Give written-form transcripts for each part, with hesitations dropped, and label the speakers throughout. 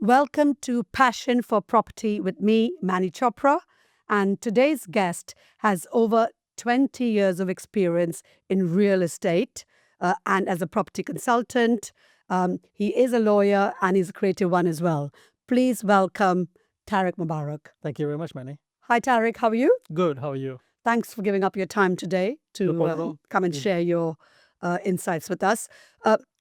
Speaker 1: Welcome to Passion for Property with me, Manni Chopra. And today's guest has over 20 years of experience in real estate and as a property consultant. He is a lawyer and he's a creative one as well. Please welcome Tariq Mubarak.
Speaker 2: Thank you very much, Manni.
Speaker 1: Hi, Tariq. How are you?
Speaker 2: Good. How are you?
Speaker 1: Thanks for giving up your time today to come and share your insights with us.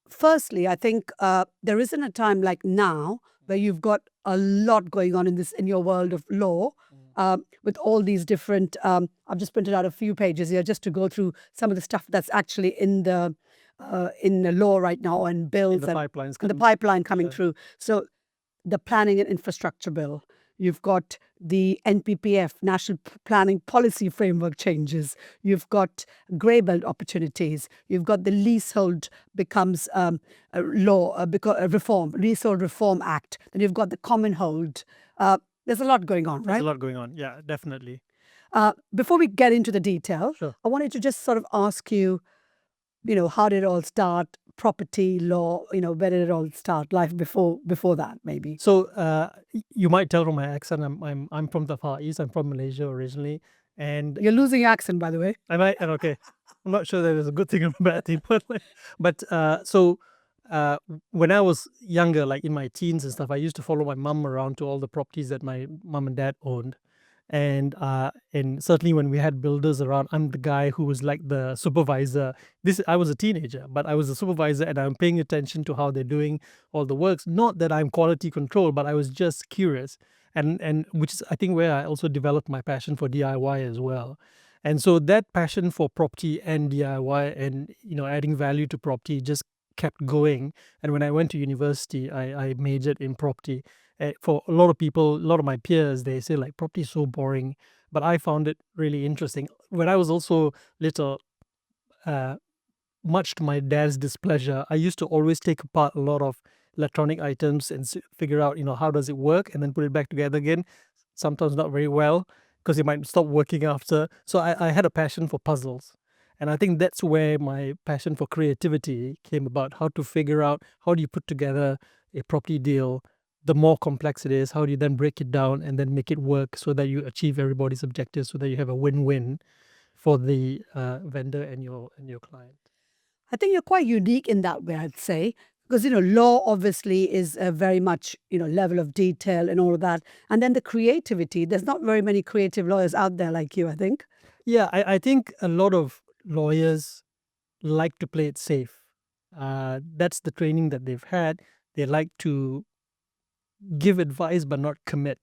Speaker 1: Firstly, I think there isn't a time like now where you've got a lot going on in your world of law with all these different. I've just printed out a few pages here just to go through some of the stuff that's actually in the law right now and bills
Speaker 2: The
Speaker 1: and
Speaker 2: pipelines.
Speaker 1: the pipeline coming through. So the Planning and Infrastructure Bill. You've got the NPPF, National Planning Policy Framework changes. You've got grey belt opportunities. You've got the Leasehold becomes a law, reform, Leasehold Reform Act. Then you've got the Common Hold. There's a lot going on, right?
Speaker 2: There's a lot going on. Yeah, definitely.
Speaker 1: Before we get into the detail,
Speaker 2: Sure.
Speaker 1: I wanted to just sort of ask you, how did it all start? Property law, where did it all start? Life before that, maybe.
Speaker 2: So you might tell from my accent, I'm from the Far East. I'm from Malaysia originally, and
Speaker 1: You're losing your accent, by the way.
Speaker 2: I might. And okay, I'm not sure that is a good thing or a bad thing, but when I was younger, like in my teens and stuff, I used to follow my mum around to all the properties that my mum and dad owned. And certainly when we had builders around, I'm the guy who was like the supervisor. I was a teenager, but I was a supervisor, and I'm paying attention to how they're doing all the works. Not that I'm quality control, but I was just curious, and which is I think where I also developed my passion for DIY as well. And so that passion for property and DIY and adding value to property just kept going. And when I went to university, I majored in property. For a lot of people, a lot of my peers, they say like property is so boring, but I found it really interesting. When I was also little, much to my dad's displeasure, I used to always take apart a lot of electronic items and figure out, how does it work, and then put it back together again. Sometimes not very well because it might stop working after. So I had a passion for puzzles. And I think that's where my passion for creativity came about. How to figure out how do you put together a property deal. The more complex it is, how do you then break it down and then make it work so that you achieve everybody's objectives, so that you have a win-win for the vendor and your client.
Speaker 1: I think you're quite unique in that way, I'd say, because law obviously is a very much level of detail and all of that, and then the creativity. There's not very many creative lawyers out there like you, I think.
Speaker 2: Yeah, I think a lot of lawyers like to play it safe. That's the training that they've had. They like to give advice but not commit.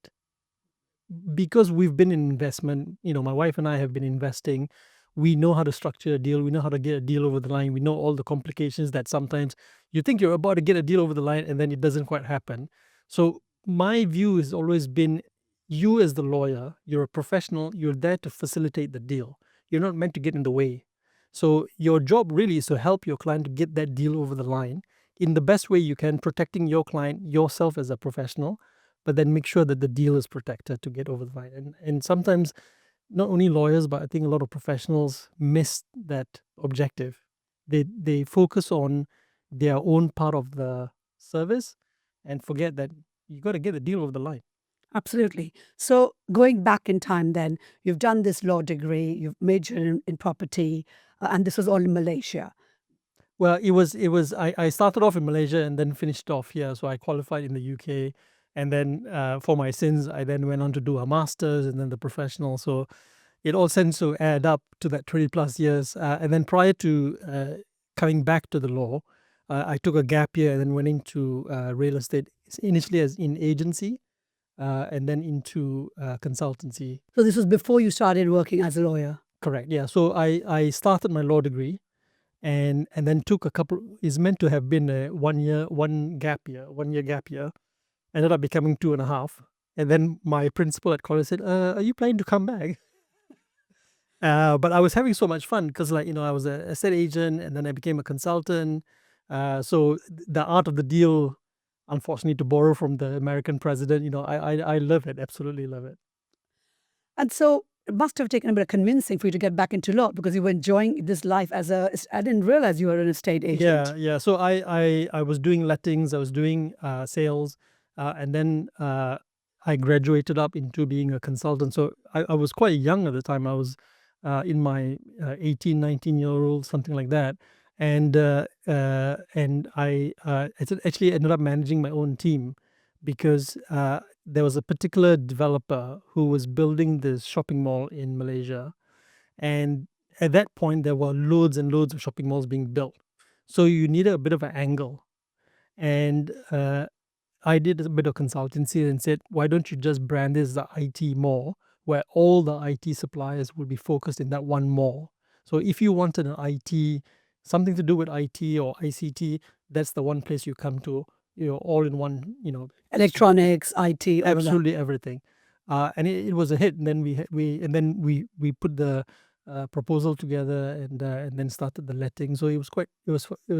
Speaker 2: Because we've been in investment, my wife and I have been investing. We know how to structure a deal. We know how to get a deal over the line. We know all the complications that sometimes you think you're about to get a deal over the line and then it doesn't quite happen. So my view has always been, you as the lawyer, you're a professional. You're there to facilitate the deal. You're not meant to get in the way. So your job really is to help your client to get that deal over the line in the best way you can, protecting your client, yourself as a professional, but then make sure that the deal is protected to get over the line. And sometimes not only lawyers, but I think a lot of professionals miss that objective. They focus on their own part of the service and forget that you got to get the deal over the line.
Speaker 1: Absolutely. So going back in time then, you've done this law degree, you've majored in property, and this was all in Malaysia.
Speaker 2: Well, I started off in Malaysia and then finished off here. So I qualified in the UK. And then for my sins, I then went on to do a master's and then the professional. So it all tends to add up to that 20 plus years. And then prior to coming back to the law, I took a gap year and then went into real estate, initially as in agency and then into consultancy.
Speaker 1: So this was before you started working as a lawyer?
Speaker 2: Correct, yeah. So I started my law degree and then took a couple, is meant to have been a 1 year gap year. Ended up becoming 2.5. And then my principal at college said, are you planning to come back? But I was having so much fun because I was an estate agent and then I became a consultant. So the art of the deal, unfortunately, to borrow from the American president, I love it, absolutely love it.
Speaker 1: And so it must have taken a bit of convincing for you to get back into law because you were enjoying this life I didn't realize you were an estate agent.
Speaker 2: Yeah. So I was doing lettings, I was doing sales. And then I graduated up into being a consultant. So I was quite young at the time. I was in my 18, 19-year-old, something like that. And I actually ended up managing my own team because there was a particular developer who was building this shopping mall in Malaysia. And at that point, there were loads and loads of shopping malls being built. So you needed a bit of an angle. And I did a bit of consultancy and said, why don't you just brand this as the IT mall, where all the IT suppliers will be focused in that one mall. So if you wanted an IT, something to do with IT or ICT, that's the one place you come to, all in one,
Speaker 1: Electronics, IT, all of that.
Speaker 2: absolutely everything. And it was a hit. And then we put the proposal together and then started the letting. So it was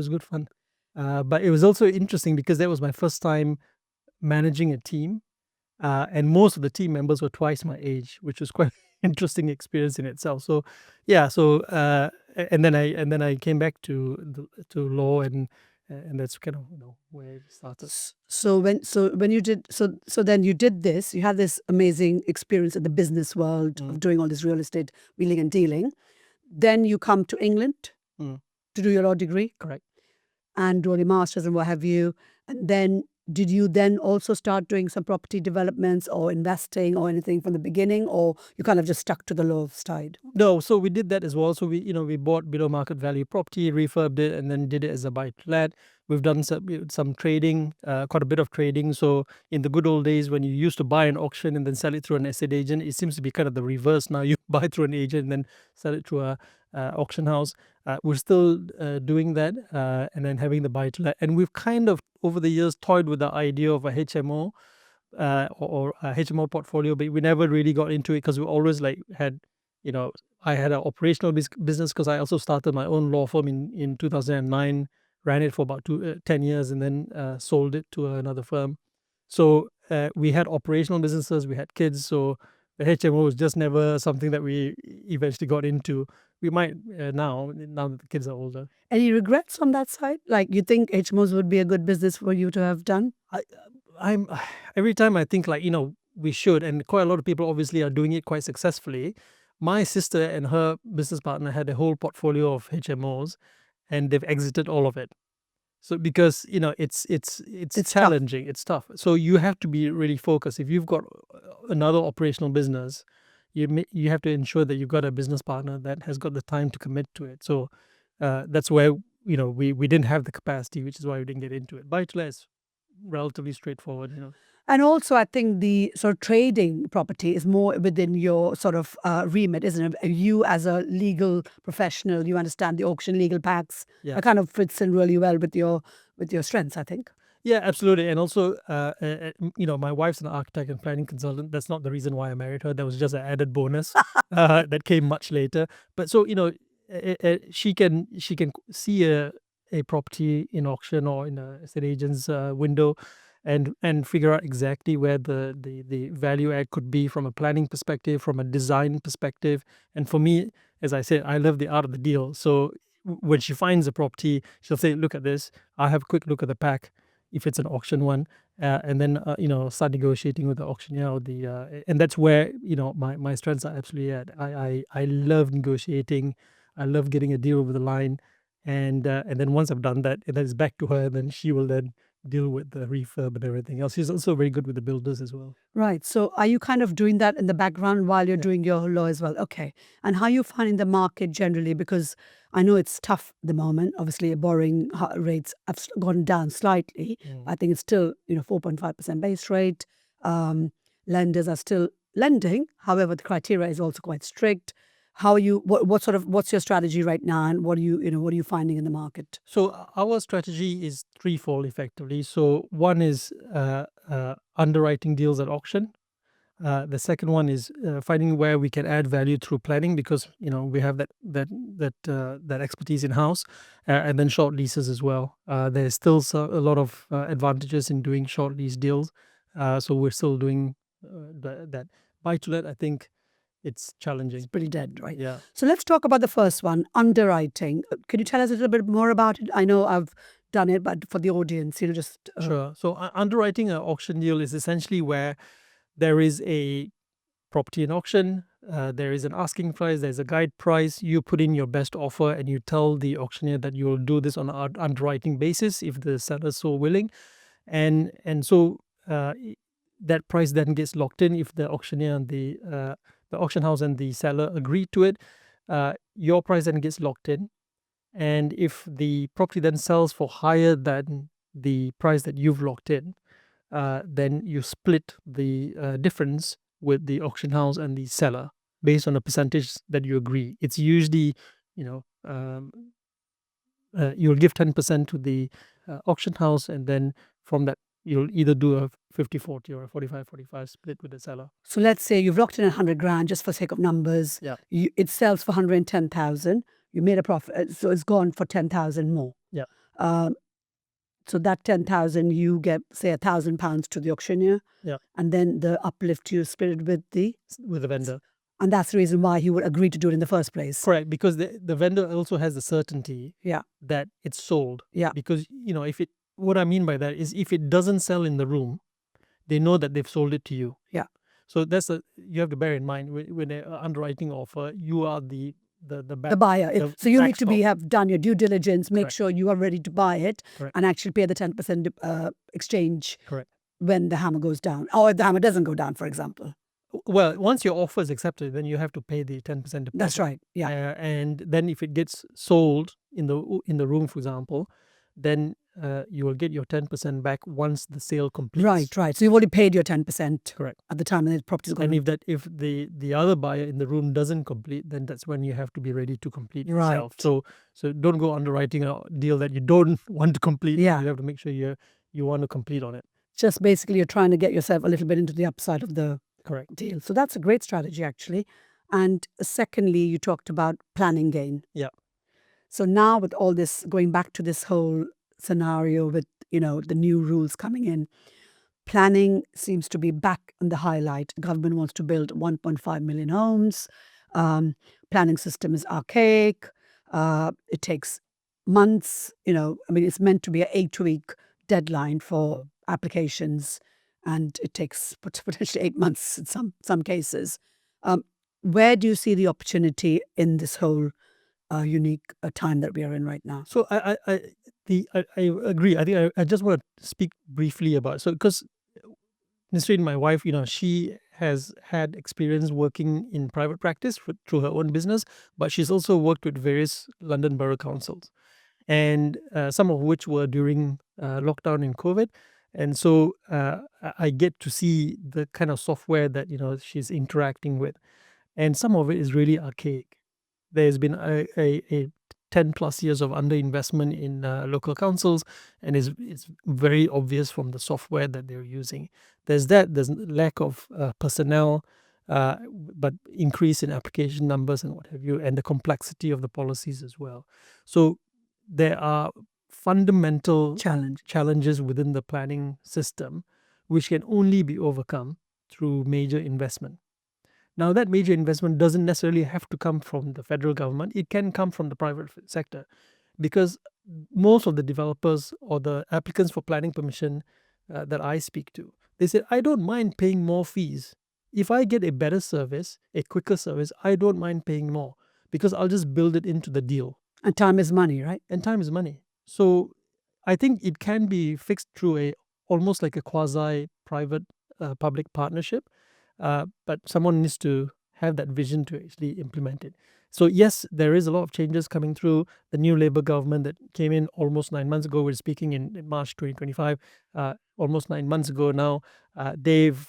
Speaker 2: good fun. But it was also interesting because that was my first time managing a team, and most of the team members were twice my age, which was quite interesting experience in itself. So yeah, and then I came back to law, and that's kind of where it started.
Speaker 1: So when you did then you did this, you had this amazing experience in the business world of doing all this real estate wheeling and dealing. Then you come to England
Speaker 2: Mm.
Speaker 1: to do your law degree
Speaker 2: Correct.
Speaker 1: and do all your masters and what have you. And then did you then also start doing some property developments or investing or anything from the beginning, or you kind of just stuck to the law side?
Speaker 2: No, so we did that as well. So we bought below market value property, refurbed it, and then did it as a buy to let. We've done some trading, quite a bit of trading. So in the good old days when you used to buy an auction and then sell it through an estate agent, it seems to be kind of the reverse now. You buy through an agent and then sell it through a auction house. We're still doing that, and then having the buy to let. And we've kind of over the years toyed with the idea of a HMO. Or a HMO portfolio, but we never really got into it because we always had, I had an operational business because I also started my own law firm in 2009, ran it for about 10 years, and then sold it to another firm. So we had operational businesses, we had kids, so the HMO was just never something that we eventually got into. We might now that the kids are older.
Speaker 1: Any regrets on that side? Like you think HMOs would be a good business for you to have done?
Speaker 2: I'm every time I think we should, and quite a lot of people obviously are doing it quite successfully. My sister and her business partner had a whole portfolio of HMOs, and they've exited all of it. So because it's challenging, it's tough. So you have to be really focused. If you've got another operational business, you have to ensure that you've got a business partner that has got the time to commit to it. So that's where we didn't have the capacity, which is why we didn't get into it. Buy to let is relatively straightforward.
Speaker 1: And also, I think the sort of trading property is more within your sort of remit, isn't it? You, as a legal professional, you understand the auction legal packs.
Speaker 2: Yeah.
Speaker 1: It kind of fits in really well with your strengths, I think.
Speaker 2: Yeah, absolutely. And also, my wife's an architect and planning consultant. That's not the reason why I married her. That was just an added bonus that came much later. But so, she can see a property in auction or in a estate agent's window, and figure out exactly where the value add could be from a planning perspective, from a design perspective. And for me, as I said, I love the art of the deal. So when she finds a property, she'll say, "Look at this. I'll have a quick look at the pack." If it's an auction one, and then start negotiating with the auctioneer or and that's where my strengths are absolutely at. I love negotiating. I love getting a deal over the line, and then once I've done that, and then it's back to her, and then she will then deal with the refurb and everything else. She's also very good with the builders as well.
Speaker 1: Right. So are you kind of doing that in the background while you're doing your law as well? Okay. And how are you finding the market generally? Because I know it's tough at the moment. Obviously, borrowing rates have gone down slightly. I think it's still 4.5% base rate. Lenders are still lending. However, the criteria is also quite strict. How are you? What's your strategy right now, and what are you finding in the market?
Speaker 2: So our strategy is threefold, effectively. So one is underwriting deals at auction. The second one is finding where we can add value through planning, because we have that expertise in house, and then short leases as well. There's still a lot of advantages in doing short lease deals, so we're still doing that. Buy to let, I think it's challenging.
Speaker 1: It's pretty dead, right?
Speaker 2: Yeah.
Speaker 1: So let's talk about the first one, underwriting. Could you tell us a little bit more about it? I know I've done it, but for the audience, just
Speaker 2: Sure. So underwriting an auction deal is essentially where there is a property in auction, there is an asking price, there's a guide price, you put in your best offer and you tell the auctioneer that you will do this on an underwriting basis if the seller is so willing. And so that price then gets locked in if the auctioneer and the auction house and the seller agree to it. Your price then gets locked in. And if the property then sells for higher than the price that you've locked in, then you split the difference with the auction house and the seller based on a percentage that you agree. It's usually, you'll give 10% to the auction house, and then from that, you'll either do a 50-40 or a 45-45 split with the seller.
Speaker 1: So let's say you've locked in 100 grand just for sake of numbers.
Speaker 2: Yeah.
Speaker 1: It sells for 110,000. You made a profit, so it's gone for 10,000 more.
Speaker 2: Yeah.
Speaker 1: So that 10,000, you get, say, £1,000 to the auctioneer.
Speaker 2: Yeah.
Speaker 1: And then the uplift you split it with the
Speaker 2: vendor.
Speaker 1: And that's the reason why he would agree to do it in the first place.
Speaker 2: Correct, because the vendor also has the certainty
Speaker 1: Yeah.
Speaker 2: that it's sold.
Speaker 1: Yeah.
Speaker 2: Because, what I mean by that is if it doesn't sell in the room, they know that they've sold it to you.
Speaker 1: Yeah.
Speaker 2: So you have to bear in mind when they're underwriting offer, you are the
Speaker 1: buyer. So you need to
Speaker 2: backstop.
Speaker 1: have done your due diligence, make
Speaker 2: Correct.
Speaker 1: sure you are ready to buy it,
Speaker 2: Correct.
Speaker 1: and actually pay the 10% exchange.
Speaker 2: Correct.
Speaker 1: When the hammer goes down, or if the hammer doesn't go down, for example.
Speaker 2: Well, once your offer is accepted, then you have to pay the 10% deposit.
Speaker 1: That's right. Yeah.
Speaker 2: And then if it gets sold in the room, for example, then you will get your 10% back once the sale completes.
Speaker 1: Right. So you've already paid your 10%.
Speaker 2: Correct.
Speaker 1: At the time when the property is going.
Speaker 2: And if the other buyer in the room doesn't complete, then that's when you have to be ready to complete
Speaker 1: Right.
Speaker 2: yourself. So don't go underwriting a deal that you don't want to complete.
Speaker 1: Yeah.
Speaker 2: You have to make sure you want to complete on it.
Speaker 1: Just basically you're trying to get yourself a little bit into the upside of the
Speaker 2: Correct.
Speaker 1: deal. So that's a great strategy, actually. And secondly, you talked about planning gain.
Speaker 2: Yeah.
Speaker 1: So now with all this, going back to this whole scenario with, the new rules coming in, planning seems to be back in the highlight. Government wants to build 1.5 million homes. Planning system is archaic. It takes months. It's meant to be an 8-week deadline for applications, and it takes potentially 8 months in some cases. Where do you see the opportunity in this whole unique time that we are in right now?
Speaker 2: So I agree. I think I just want to speak briefly about because Nisreen, my wife, she has had experience working in private practice through her own business, but she's also worked with various London borough councils, and some of which were during lockdown in COVID. And so I get to see the kind of software that she's interacting with, and some of it is really archaic. There's been a 10 plus years of underinvestment in local councils, and it's very obvious from the software that they're using. There's lack of personnel, but increase in application numbers and what have you, and the complexity of the policies as well. So there are fundamental challenges within the planning system, which can only be overcome through major investment. Now, that major investment doesn't necessarily have to come from the federal government. It can come from the private sector, because most of the developers or the applicants for planning permission that I speak to, they say, I don't mind paying more fees. If I get a better service, a quicker service, I don't mind paying more, because I'll just build it into the deal.
Speaker 1: And time is money, right?
Speaker 2: And time is money. So I think it can be fixed through almost like a quasi-private public partnership. But someone needs to have that vision to actually implement it. So yes, there is a lot of changes coming through. The new Labour government that came in almost 9 months ago, we're speaking in March 2025, almost 9 months ago now, they've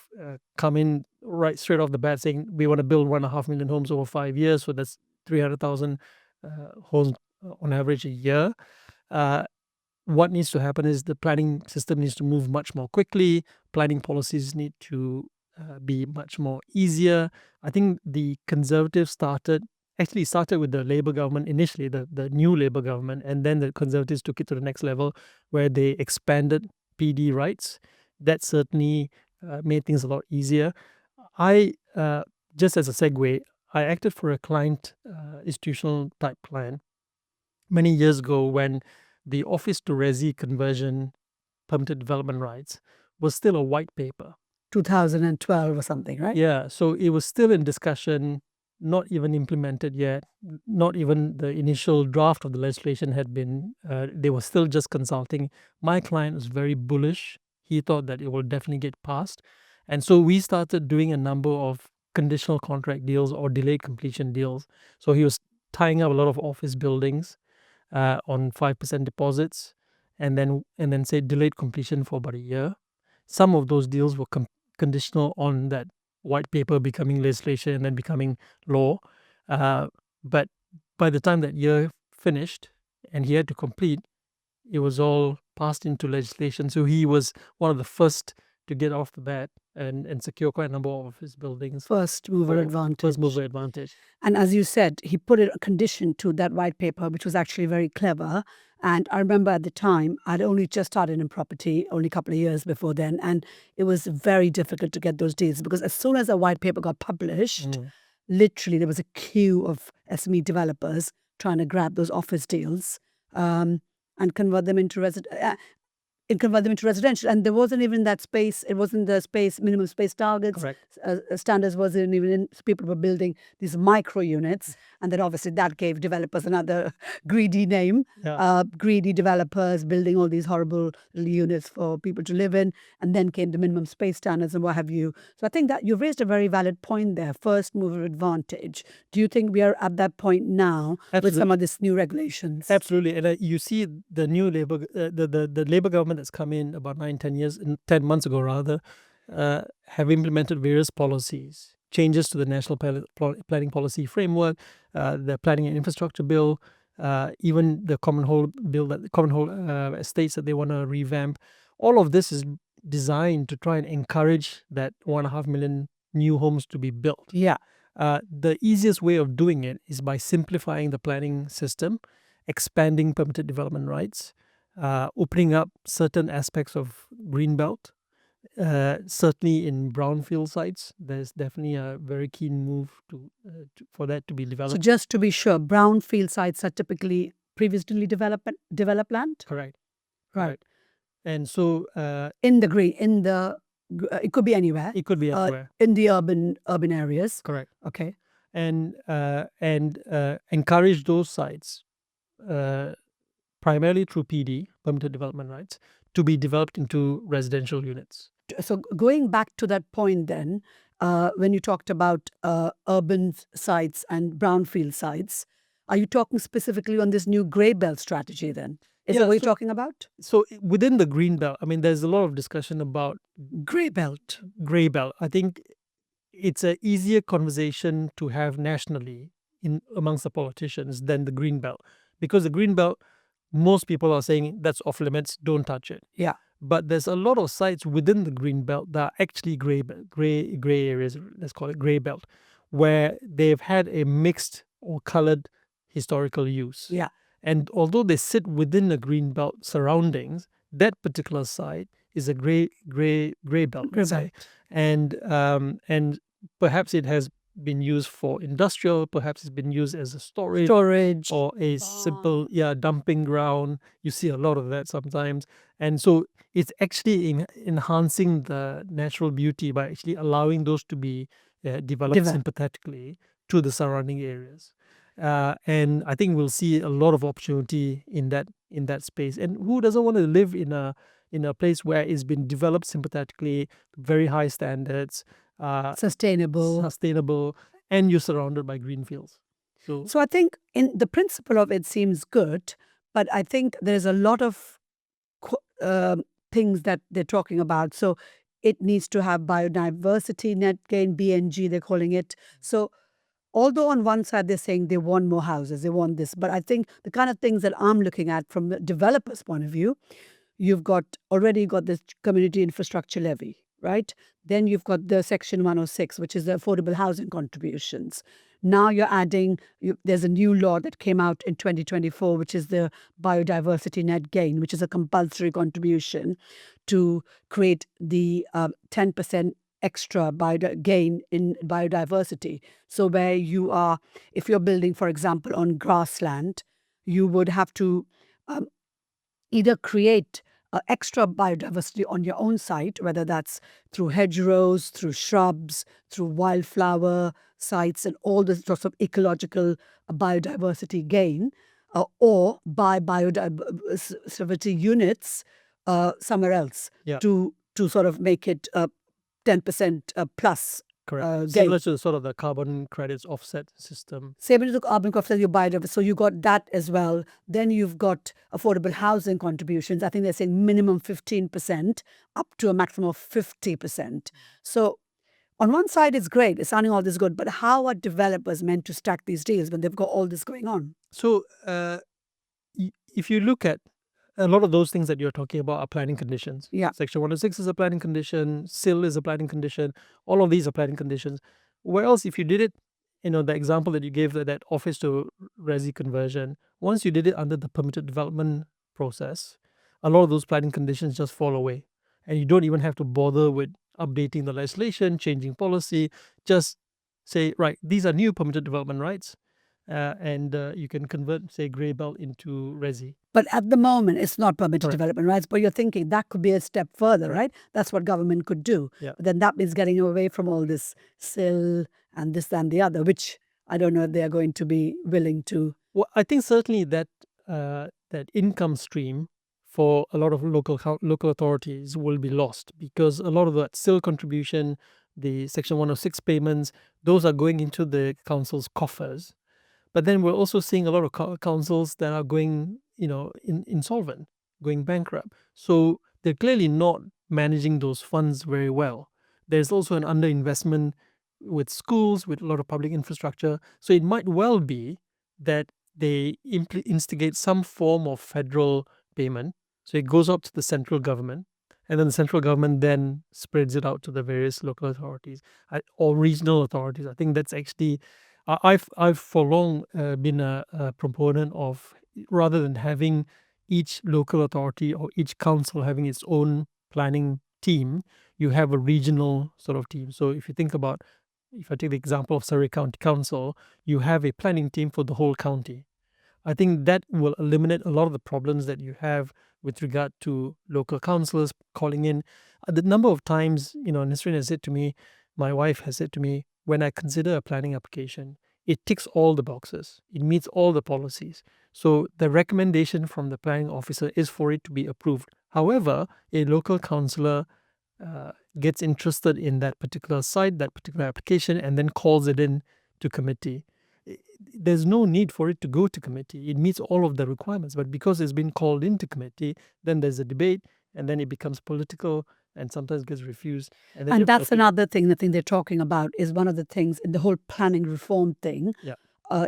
Speaker 2: come in right straight off the bat saying we want to build 1.5 million homes over 5 years. So that's 300,000 homes on average a year. What needs to happen is the planning system needs to move much more quickly. Planning policies need to be much more easier. I think the Conservatives started with the Labour government initially, the new Labour government, and then the Conservatives took it to the next level where they expanded PD rights. That certainly made things a lot easier. I, just as a segue, I acted for a client institutional type plan many years ago when the office to resi conversion permitted development rights was still a white paper.
Speaker 1: 2012 or something, right?
Speaker 2: Yeah, so it was still in discussion, not even implemented yet. Not even the initial draft of the legislation had been, they were still just consulting. My client was very bullish. He thought that it will definitely get passed. And so we started doing a number of conditional contract deals or delayed completion deals. So he was tying up a lot of office buildings on 5% deposits, and then say delayed completion for about a year. Some of those deals were conditional on that white paper becoming legislation and then becoming law. But by the time that year finished and he had to complete, it was all passed into legislation. So he was one of the first to get off the bat and secure quite a number of his buildings.
Speaker 1: First mover
Speaker 2: for
Speaker 1: advantage.
Speaker 2: First mover advantage.
Speaker 1: And as you said, he put a condition to that white paper, which was actually very clever. And I remember at the time, I'd only just started in property, only a couple of years before then. And it was very difficult to get those deals because as soon as a white paper got published, literally there was a queue of SME developers trying to grab those office deals and convert them into residential, and there wasn't even that space. It wasn't the space minimum space targets.
Speaker 2: Correct.
Speaker 1: Standards wasn't even in. So people were building these micro units, and then obviously that gave developers another greedy name.
Speaker 2: Yeah.
Speaker 1: Greedy developers building all these horrible little units for people to live in, and then came the minimum space standards and what have you. So I think that you've raised a very valid point there. First mover advantage. Do you think we are at that point now with some of these new regulations?
Speaker 2: Absolutely, and you see the new labor, the labor government that's come in about 10 months ago rather, have implemented various policies, changes to the national planning policy framework, the planning and infrastructure bill, even the common hole bill, that common hole estates that they want to revamp. All of this is designed to try and encourage that 1.5 million new homes to be built.
Speaker 1: Yeah.
Speaker 2: The easiest way of doing it is by simplifying the planning system, expanding permitted development rights, opening up certain aspects of greenbelt. Certainly in brownfield sites, there's definitely a very keen move for that to be developed.
Speaker 1: So just to be sure, brownfield sites are typically previously developed land?
Speaker 2: Correct.
Speaker 1: Right.
Speaker 2: Correct. And so
Speaker 1: it could be anywhere.
Speaker 2: It could be everywhere.
Speaker 1: In the urban areas.
Speaker 2: Correct.
Speaker 1: Okay.
Speaker 2: And encourage those sites, primarily through PD, permitted development rights, to be developed into residential units.
Speaker 1: So going back to that point then, when you talked about urban sites and brownfield sites, are you talking specifically on this new grey belt strategy then? Is that what you're talking about?
Speaker 2: So within the green belt, I mean, there's a lot of discussion about
Speaker 1: grey belt.
Speaker 2: Grey belt. I think it's an easier conversation to have nationally amongst the politicians than the green belt, because the green belt, most people are saying that's off limits, don't touch it.
Speaker 1: Yeah.
Speaker 2: But there's a lot of sites within the green belt that are actually gray areas, let's call it gray belt, where they've had a mixed or colored historical use.
Speaker 1: Yeah.
Speaker 2: And although they sit within the green belt surroundings, that particular site is a gray belt.
Speaker 1: Grey belt.
Speaker 2: And perhaps it has been used for industrial, perhaps it's been used as a storage or a simple dumping ground. You see a lot of that sometimes. And so it's actually enhancing the natural beauty by actually allowing those to be developed sympathetically to the surrounding areas. And I think we'll see a lot of opportunity in that space. And who doesn't want to live in a place where it's been developed sympathetically, very high standards, sustainable, and you're surrounded by green fields.
Speaker 1: So I think in the principle of it seems good, but I think there's a lot of things that they're talking about. So it needs to have biodiversity net gain, BNG they're calling it. So although on one side they're saying they want more houses, they want this, but I think the kind of things that I'm looking at from the developer's point of view, you've already got this community infrastructure levy, right? Then you've got the Section 106, which is the affordable housing contributions. Now you're adding, there's a new law that came out in 2024, which is the biodiversity net gain, which is a compulsory contribution to create the 10% extra gain in biodiversity. So where you are, if you're building, for example, on grassland, you would have to either create extra biodiversity on your own site, whether that's through hedgerows, through shrubs, through wildflower sites, and all the sorts of ecological biodiversity gain, or buy biodiversity units somewhere else
Speaker 2: Yeah.
Speaker 1: to sort of make it 10% plus
Speaker 2: Correct.
Speaker 1: gain.
Speaker 2: Similar to sort of the carbon credits offset system.
Speaker 1: Same as the carbon offset, you buy it. So you got that as well. Then you've got affordable housing contributions. I think they're saying minimum 15% up to a maximum of 50%. So on one side, it's great. It's sounding all this good. But how are developers meant to stack these deals when they've got all this going on?
Speaker 2: So if you look at a lot of those things that you're talking about are planning conditions.
Speaker 1: Yeah.
Speaker 2: Section 106 is a planning condition. SIL is a planning condition. All of these are planning conditions. Whereas if you did it, the example that you gave, that office to resi conversion, once you did it under the permitted development process, a lot of those planning conditions just fall away. And you don't even have to bother with updating the legislation, changing policy. Just say, right, these are new permitted development rights. And you can convert, say, grey belt into resi.
Speaker 1: But at the moment, it's not permitted
Speaker 2: Correct.
Speaker 1: development rights. But you're thinking that could be a step further, right? That's what government could do.
Speaker 2: Yeah.
Speaker 1: But then that means getting away from all this SIL and this and the other, which I don't know if they are going to be willing to.
Speaker 2: Well, I think certainly that that income stream for a lot of local authorities will be lost, because a lot of that SIL contribution, the Section 106 payments, those are going into the council's coffers. But then we're also seeing a lot of councils that are going, insolvent, going bankrupt. So they're clearly not managing those funds very well. There's also an underinvestment with schools, with a lot of public infrastructure. So it might well be that they instigate some form of federal payment. So it goes up to the central government, and then the central government then spreads it out to the various local authorities or regional authorities. I think that's actually, I've for long been a proponent of, rather than having each local authority or each council having its own planning team, you have a regional sort of team. So if you think about, if I take the example of Surrey County Council, you have a planning team for the whole county. I think that will eliminate a lot of the problems that you have with regard to local councillors calling in. The number of times, Nisrin has said to me, my wife has said to me, when I consider a planning application, it ticks all the boxes. It meets all the policies. So the recommendation from the planning officer is for it to be approved. However, a local councillor gets interested in that particular site, that particular application, and then calls it in to committee. There's no need for it to go to committee. It meets all of the requirements. But because it's been called into committee, then there's a debate, and then it becomes political, and sometimes gets refused.
Speaker 1: And that's another thing, the thing they're talking about is one of the things in the whole planning reform thing.
Speaker 2: Yeah.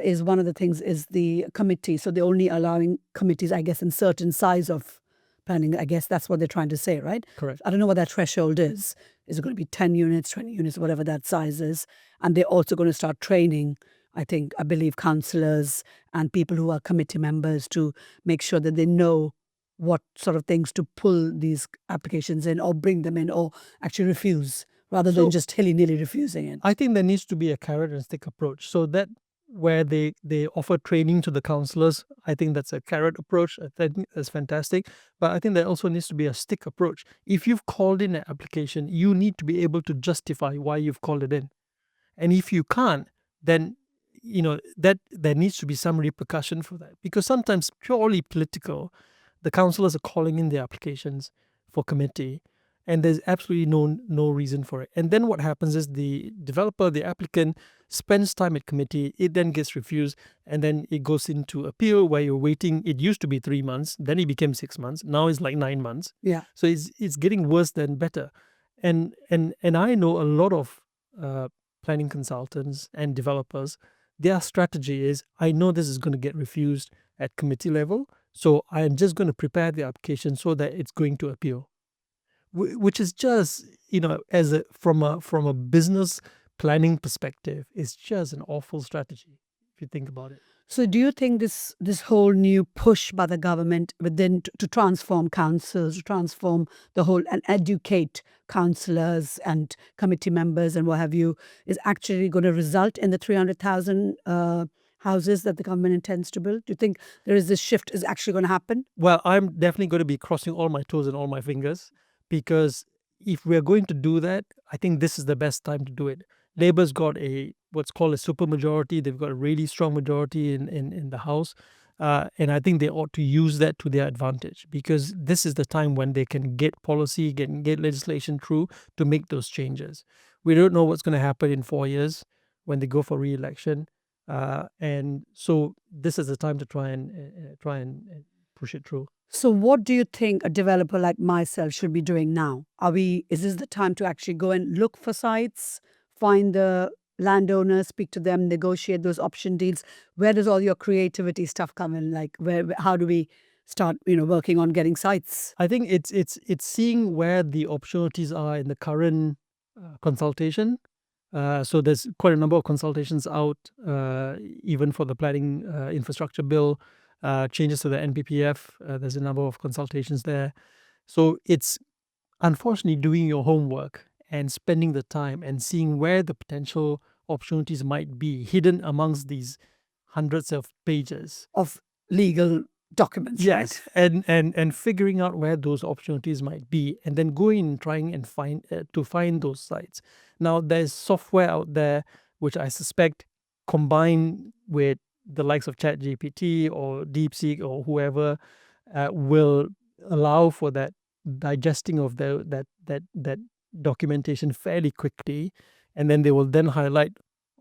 Speaker 1: Is one of the things is the committee. So they're only allowing committees, I guess, in certain size of planning. I guess that's what they're trying to say, right?
Speaker 2: Correct.
Speaker 1: I don't know what that threshold is. Is it going to be 10 units, 20 units, whatever that size is? And they're also going to start training, I believe, councillors and people who are committee members to make sure that they know what sort of things to pull these applications in or bring them in or actually refuse, rather than just hilly-nilly refusing it.
Speaker 2: I think there needs to be a carrot and stick approach. So that where they offer training to the councillors, I think that's a carrot approach. I think that's fantastic. But I think there also needs to be a stick approach. If you've called in an application, you need to be able to justify why you've called it in. And if you can't, then that there needs to be some repercussion for that. Because sometimes purely political, the councillors are calling in their applications for committee, and there's absolutely no reason for it. And then what happens is the developer, the applicant, spends time at committee, it then gets refused, and then it goes into appeal where you're waiting. It used to be 3 months, then it became 6 months, now it's like 9 months.
Speaker 1: Yeah.
Speaker 2: So it's getting worse than better. And I know a lot of planning consultants and developers. Their strategy is, I know this is going to get refused at committee level, so I am just going to prepare the application so that it's going to appeal, which is just, from a business planning perspective, it's just an awful strategy if you think about it.
Speaker 1: So do you think this whole new push by the government within to transform councils, to transform the whole and educate councillors and committee members and what have you, is actually going to result in the 300,000 houses that the government intends to build? Do you think there is this shift is actually going to happen?
Speaker 2: Well, I'm definitely going to be crossing all my toes and all my fingers, because if we're going to do that, I think this is the best time to do it. Labour's got what's called a super majority. They've got a really strong majority in the House. And I think they ought to use that to their advantage, because this is the time when they can get policy, get legislation through to make those changes. We don't know what's going to happen in 4 years when they go for re-election. And so this is the time to try and push it through.
Speaker 1: So what do you think a developer like myself should be doing now? Is this the time to actually go and look for sites, find the landowners, speak to them, negotiate those option deals? Where does all your creativity stuff come in? Like how do we start, working on getting sites?
Speaker 2: I think it's seeing where the opportunities are in the current consultation. So there's quite a number of consultations out, even for the planning infrastructure bill, changes to the NPPF. There's a number of consultations there. So it's unfortunately doing your homework and spending the time and seeing where the potential opportunities might be hidden amongst these hundreds of pages
Speaker 1: of legal documents.
Speaker 2: Yes,
Speaker 1: Right?
Speaker 2: and figuring out where those opportunities might be, and then going and trying and find those sites. Now, there's software out there which I suspect, combined with the likes of ChatGPT or DeepSeek or whoever, will allow for that digesting of that documentation fairly quickly, and then they will then highlight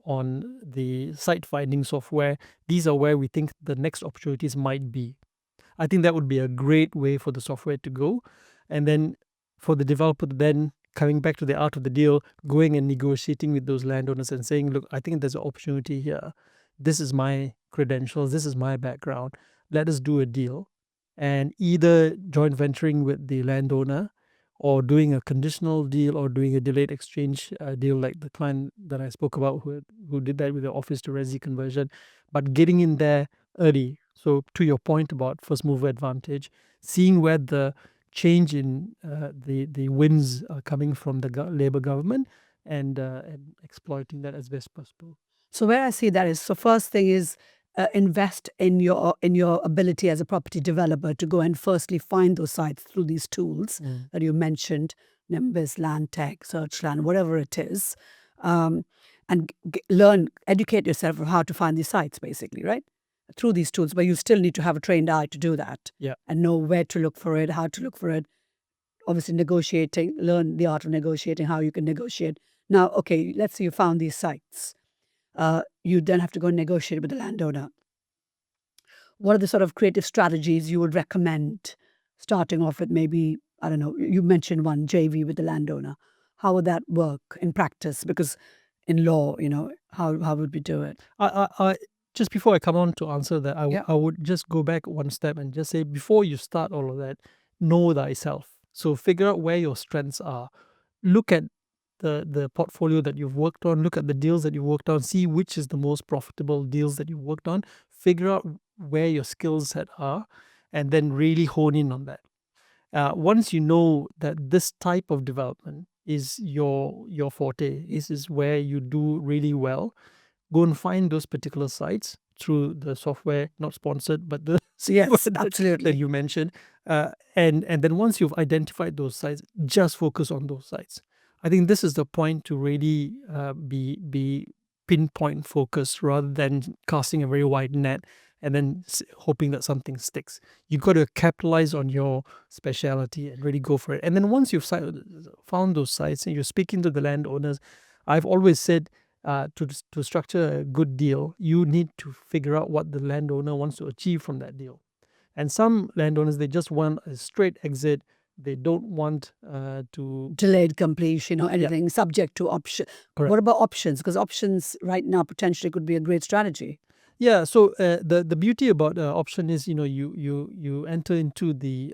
Speaker 2: on the site finding software, these are where we think the next opportunities might be. I think that would be a great way for the software to go. And then for the developer to then coming back to the art of the deal, going and negotiating with those landowners and saying, look, I think there's an opportunity here. This is my credentials. This is my background. Let us do a deal. And either joint venturing with the landowner, or doing a conditional deal, or doing a delayed exchange deal like the client that I spoke about who did that with the office to resi conversion, but getting in there early. So to your point about first mover advantage, seeing where the change in the wins are coming from the Labour government, and exploiting that as best possible.
Speaker 1: So where I see that is, so first thing is invest in your ability as a property developer to go and firstly find those sites through these tools that you mentioned, Nimbus, Land Tech, Searchland, whatever it is, and educate yourself on how to find these sites, basically, right? Through these tools, but you still need to have a trained eye to do that.
Speaker 2: Yeah.
Speaker 1: And know where to look for it, how to look for it. Obviously, negotiating, learn the art of negotiating, how you can negotiate. Now, okay, let's say you found these sites. You then have to go and negotiate with the landowner. What are the sort of creative strategies you would recommend, starting off with maybe, I don't know, you mentioned one, JV with the landowner. How would that work in practice? Because in law, how would we do it?
Speaker 2: I just before I come on to answer that,
Speaker 1: Yeah.
Speaker 2: I would just go back one step and just say, before you start all of that, know thyself. So figure out where your strengths are. Look at the portfolio that you've worked on. Look at the deals that you've worked on. See which is the most profitable deals that you've worked on. Figure out where your skill set are, and then really hone in on that. Once you know that this type of development is your forte, this is where you do really well, go and find those particular sites through the software, not sponsored, but the
Speaker 1: Yes,
Speaker 2: software that
Speaker 1: absolutely.
Speaker 2: you mentioned. And then once you've identified those sites, just focus on those sites. I think this is the point to really be pinpoint focused, rather than casting a very wide net and then hoping that something sticks. You've got to capitalize on your specialty and really go for it. And then once you've found those sites and you're speaking to the landowners, I've always said, to structure a good deal, you need to figure out what the landowner wants to achieve from that deal. And some landowners, they just want a straight exit. They don't want to
Speaker 1: Delayed completion or anything subject to option.
Speaker 2: Correct.
Speaker 1: What about options? Because options right now potentially could be a great strategy.
Speaker 2: Yeah, so the beauty about option is, you enter into the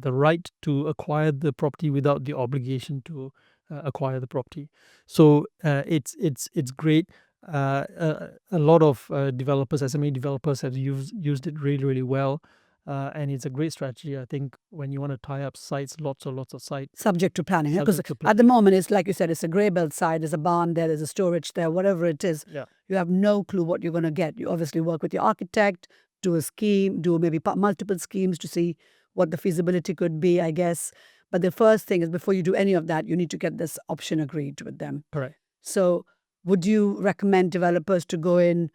Speaker 2: right to acquire the property without the obligation to acquire the property. So it's great. A lot of developers, SME developers, have used it really, really well. and it's a great strategy, I think, when you want to tie up sites, lots of sites.
Speaker 1: Subject to planning. Because
Speaker 2: Subject to
Speaker 1: at the moment, it's like you said, it's a grey belt site, there's a barn there, there's a storage there, whatever it is.
Speaker 2: Yeah.
Speaker 1: You have no clue what you're going to get. You obviously work with your architect, do a scheme, do maybe multiple schemes to see what the feasibility could be, I guess. But the first thing is before you do any of that, you need to get this option agreed with them.
Speaker 2: Correct.
Speaker 1: So, would you recommend developers to go in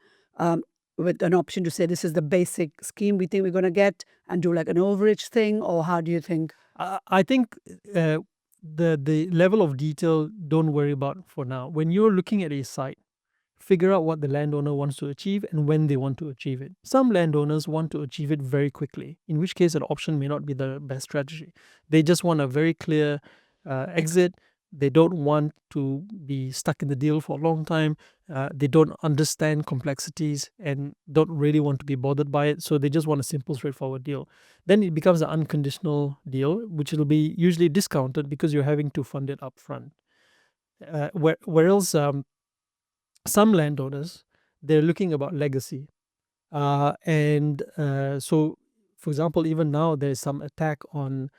Speaker 1: with an option to say this is the basic scheme we think we're going to get and do like an overage thing, or how do you think?
Speaker 2: I think the level of detail, don't worry about for now. When you're looking at a site, figure out what the landowner wants to achieve and when they want to achieve it. Some landowners want to achieve it very quickly, in which case an option may not be the best strategy. They just want a very clear exit. They don't want to be stuck in the deal for a long time. They don't understand complexities and don't really want to be bothered by it. So they just want a simple, straightforward deal. Then it becomes an unconditional deal, which will be usually discounted because you're having to fund it up front. Whereas some landowners, they're looking about legacy. So, for example, even now there's some attack on,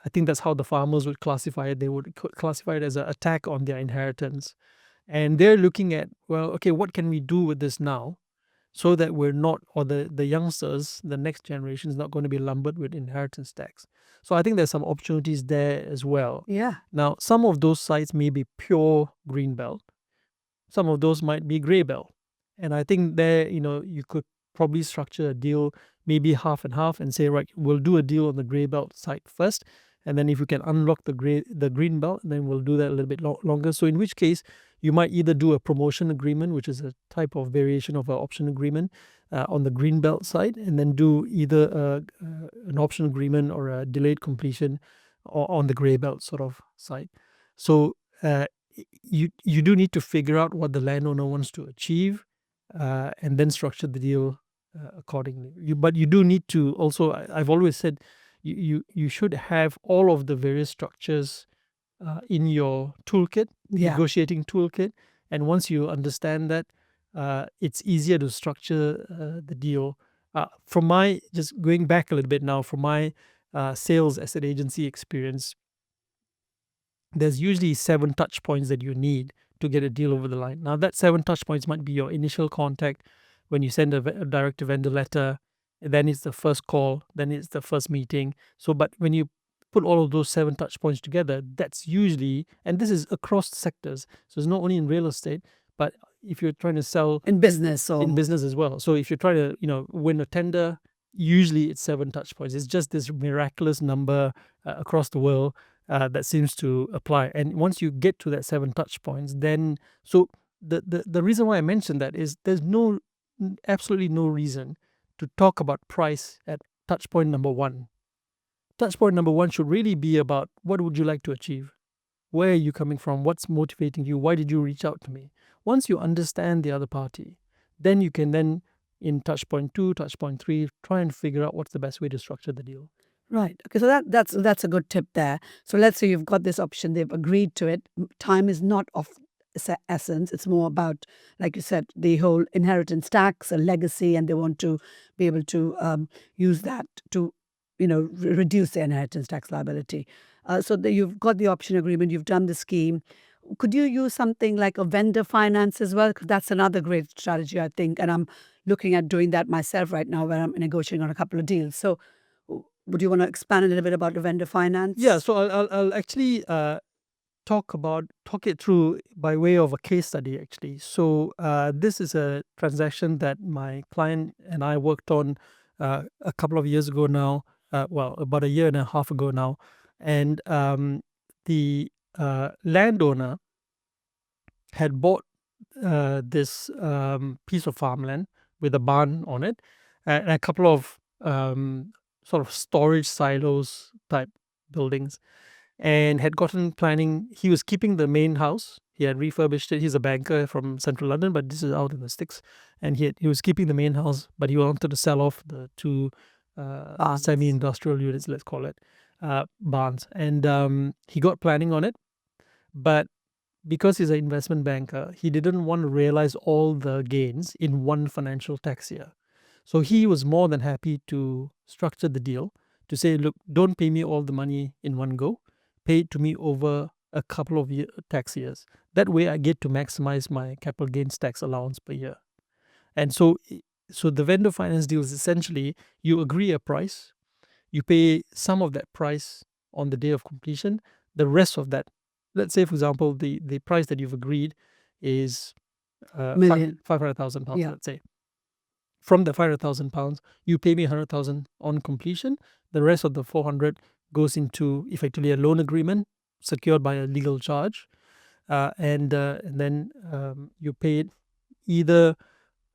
Speaker 2: I think that's how the farmers would classify it. They would classify it as an attack on their inheritance. And they're looking at, well, okay, what can we do with this now so that we're not, or the youngsters, the next generation is not going to be lumbered with inheritance tax. So I think there's some opportunities there as well.
Speaker 1: Yeah.
Speaker 2: Now, some of those sites may be pure green belt. Some of those might be grey belt. And I think there, you could probably structure a deal, maybe half and half, and say, right, we'll do a deal on the grey belt side first. And then if you can unlock the green belt, then we'll do that a little bit longer. So in which case, you might either do a promotion agreement, which is a type of variation of an option agreement on the green belt side, and then do either an option agreement or a delayed completion on the grey belt sort of side. So you do need to figure out what the landowner wants to achieve, and then structure the deal accordingly. But you do need to also, I've always said, you should have all of the various structures in your toolkit, negotiating toolkit. And once you understand that, it's easier to structure the deal. From my, just going back a little bit now, from my sales asset agency experience, there's usually 7 touch points that you need to get a deal over the line. Now, that 7 touch points might be your initial contact when you send a direct to vendor letter, then it's the first call, then it's the first meeting. So, but when you put all of those 7 touch points together, that's usually, and this is across sectors, so it's not only in real estate, but if you're trying to sell
Speaker 1: in business
Speaker 2: as well. So if you're trying to win a tender, usually it's 7 touch points. It's just this miraculous number across the world that seems to apply. And once you get to that 7 touch points, then so the reason why I mentioned that is there's absolutely no reason to talk about price at touch point number 1. Touch point number 1 should really be about what would you like to achieve? Where are you coming from? What's motivating you? Why did you reach out to me? Once you understand the other party, then you can then, in touch point 2, touch point 3, try and figure out what's the best way to structure the deal.
Speaker 1: Right. Okay. So that's a good tip there. So let's say you've got this option, they've agreed to it. Time is not of essence. It's more about, like you said, the whole inheritance tax, a legacy, and they want to be able to use that to, reduce the inheritance tax liability. So you've got the option agreement, you've done the scheme. Could you use something like a vendor finance as well? 'Cause that's another great strategy, I think. And I'm looking at doing that myself right now, where I'm negotiating on a couple of deals. So would you want to expand a little bit about the vendor finance?
Speaker 2: Yeah, so I'll actually talk it through by way of a case study, actually. So this is a transaction that my client and I worked on a couple of years ago now, about a year and a half ago now. And the landowner had bought this piece of farmland with a barn on it and a couple of sort of storage silos type buildings, and had gotten planning. He was keeping the main house. He had refurbished it. He's a banker from central London, but this is out in the sticks. And he was keeping the main house, but he wanted to sell off the 2 semi-industrial units, let's call it, barns. And he got planning on it. But because he's an investment banker, he didn't want to realize all the gains in one financial tax year. So he was more than happy to structure the deal to say, look, don't pay me all the money in one go, pay it to me over a couple of tax years. That way I get to maximize my capital gains tax allowance per year. And so the vendor finance deal is essentially you agree a price, you pay some of that price on the day of completion. The rest of that, let's say, for example, the price that you've agreed is
Speaker 1: Million.
Speaker 2: £500,000,
Speaker 1: Yeah.
Speaker 2: let's say. From the £500,000, you pay me 100,000 on completion. The rest of the 400 goes into effectively a loan agreement secured by a legal charge, and then you pay it either.